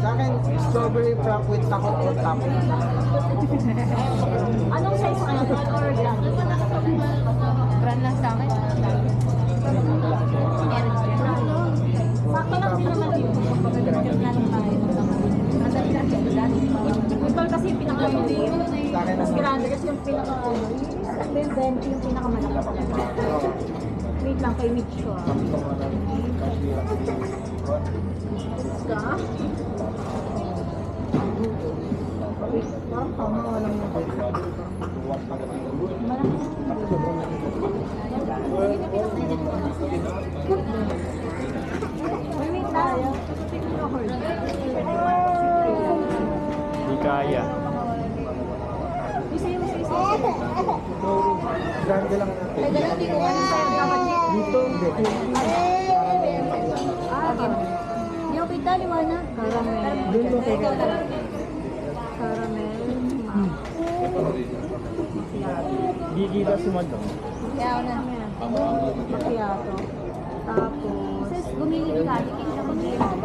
Sa akin, strawberry frap with taco or taco. Anong size ka na? Small or grand? Brand lang sa akin. Sakto lang din naman yun. Ito kasi yung pinaka-maliit. Sa akin Tapos naman. grande kasi yung then yung pinakamalaki talaga. Wait lang, kay Mitch ko. Ka? Wait, parang tama walang malaki. Wait lang. Hindi kaya. Isa. Grande lang natin. Pwede lang, di ko kaya. Dito, hindi. Hindi ako kita, liwanag. Caramel. Doon mo kaya. Caramel. Gigita si Madam. Kaya ako na. Macchiato. Tapos, Sis, gumili ka. Hindi kita mag-iwan.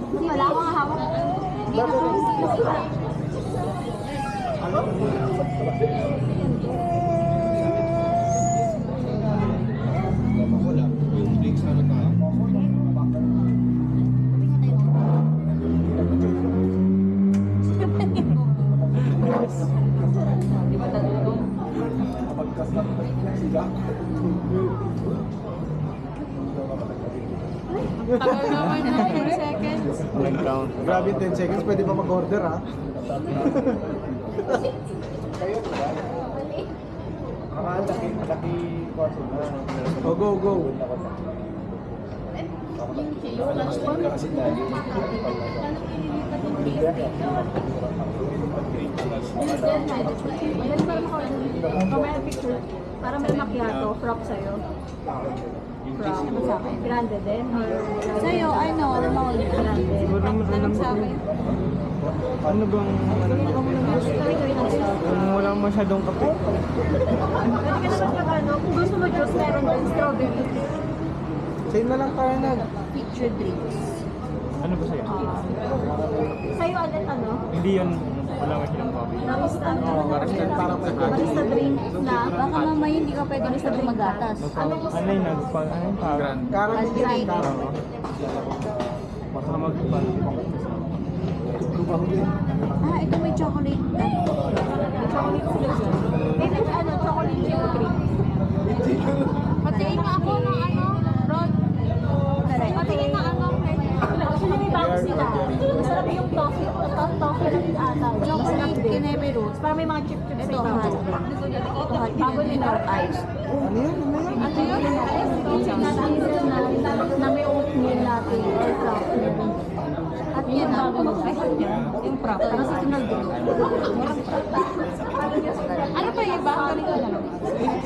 Hindi, wala akong hawak. Hindi na kami sila. Tagal naman na 10 seconds. Nag-count. Grabe 10 seconds, pwede pa mag-order ha. Malaki kwarto na. Oh, go, go. ayan para maka-order. Kamaya picture. Para may macchiato. Frap sa'yo. Frap. Ano sa akin? Grande din? Or Sa'yo, ano mo? grande? Siguro naman alam Sa ko. akin. Ano bang ano mo? Kami ng stuff. Kung wala masyadong kape. Pwede ka naman ano, kung gusto mo juice, meron din strawberry. Sa'yo na lang tayo nag. Picture drinks. Ano ba sa'yo? Sa'yo ulit ano? Hindi yun. Wala masyadong coffee. Barista ano? Parang may Barista drinks na. Baka mamaya hindi ka pwede na sa magatas. Ano yung nagpang ano yung parang? Caramel din ang caramel. Baka magpang. Ah, ito may chocolate. Chocolate sila dyan. Eh, ano, chocolate chip cream. Patingin nga ako ng ano, Rod. Patingin nga ano. Actually, may bago sila. Masarap yung toffee. Toffee na din ata. Masarap Chocolate, din. kinebe roots. Para may mga chip-chip sa Ito, ibabaw. hot. Ito, hot. Bago nila. Ice. Ano yan? Ano yan? Ano yun? Na may oatmeal natin. Or chocolate. Hot yan ah. Ay, hot yan. Yung prop. Parang seasonal din. Ano pa yung iba? Ganito lang.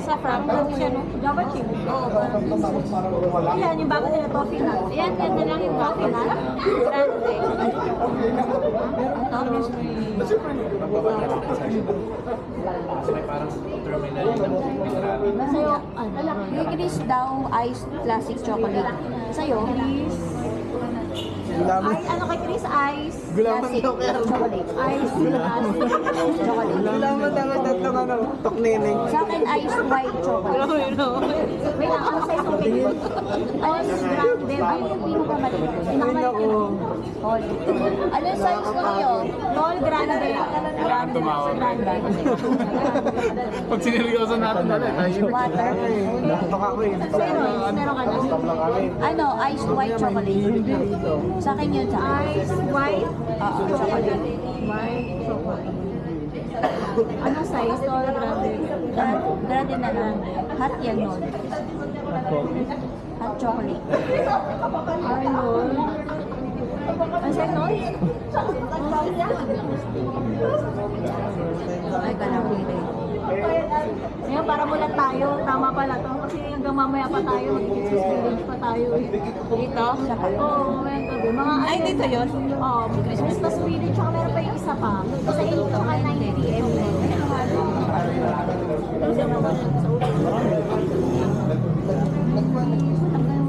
Sa prop. Siya, no? Java chip. Oo, parang. Yan, yung bago nila toffee na. Ayan, yan na lang yung coffee na. Grande. Ang tapos Sa'yo, ano? Yung Chris daw, iced classic chocolate. Sa'yo, Gulaman. Ay, ano kay Chris? Ice. Gulaman classic daw kaya. chocolate. Ice. Chocolate. Gulaman daw tatlong ano, tokneneng. Sa akin, iced white chocolate. May lang, ano sa isang tingin? Ice grande. Ay, yung pinakamaliit. Ay, Pinakamaliit. nako. Tall. Ano yung size ko ngayon? Tall, grande. Grande. Pag sineryoso natin natin. Water. Nakatoka ko eh. Meron ka na. Stop lang kami. Ano, iced white chocolate. Sa akin yun, sa akin. Ice, white. Oo, chocolate. White, chocolate. Anong size? Tall, grande. Grande na lang. Hot yan nun. Hot chocolate. Arnold. Ano sa'yo, Tol? Ay, kalawin. Ngayon, para mula tayo. Tama pala to. Kasi hanggang mamaya pa tayo. Mag-Christmas village pa tayo eh. Dito? Sa Oo, ngayon gabi. Mga Ay, dito yun? Oo, Christmas village. Tsaka meron pa yung isa pa. Sa 8 to 9 p.m.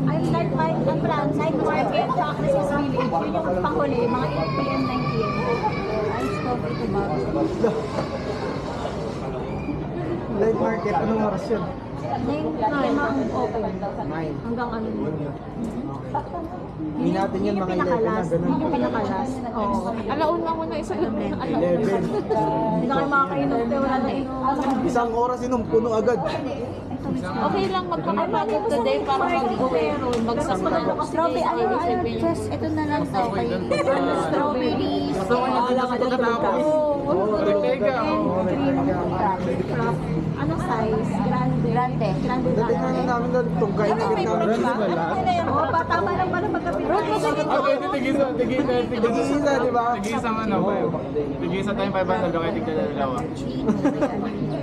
Ay, night market, tsaka Christmas Village. Yun yung panghuli, mga 8 p.m., 9 p.m. Ay, stop ito ba? Light market, anong oras yun? 9 ang open. 9. Hanggang ano yun. Hindi natin yan mga 11 na pinakalas. ganun. Yun yung pinakalas. Oo. Alauna ko na isa lang. 11. Hindi na kayo makakainom, pero wala na inom. Isang oras inom, puno agad. Okay lang magpapapagod today para magbagsak na. Strawberry, just ito na lang to. Strawberries. Basta mo yung dito sa pagkatapos. Ortega, oh. Anong size? Grande. Grande. Dati nga na namin na itong kain na namin. Oo, tama lang pala magkapit. Okay, tigisa, Tigisa, di ba? Tigisa ang ano ba? Tigisa tayong 500, okay, tigisa na dalawa.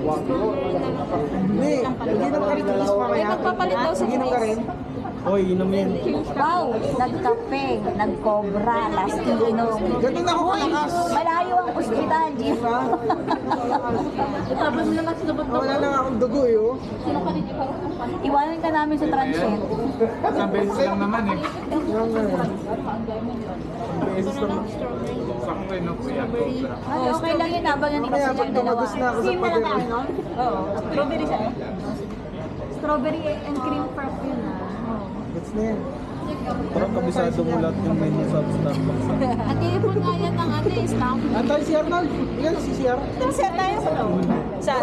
Hindi, hindi naman ka rin tiis pa Ay, kaya. magpapalit daw si Inom ka rin? Hoy, inom yan. Wow, nagkape, nagkobra, last inom. Ganun ako kalakas. Malayo ang ospital, Jim. Diba? Tapos mo naman sinubot Wala lang akong dugo eh, oh. Iwanan ka namin sa transit. Isang beses lang naman eh. Yung ganun. Ang beses lang. Sakto eh, no? Kuya, cobra. Ay, okay lang yun, habang nandito Kaya silang pag dalawa. tumagos na ako sa Cream na lang pader. tayo, no? Oo. Strawberry siya. Strawberry and cream frap yun ah. Gets na yan. Parang kabisado mo lahat yung menu sa Starbucks. At iipon nga yan ng ano eh, stamp. Atay si Arnold. Yan si CR. Set tayo sa loob. Sa?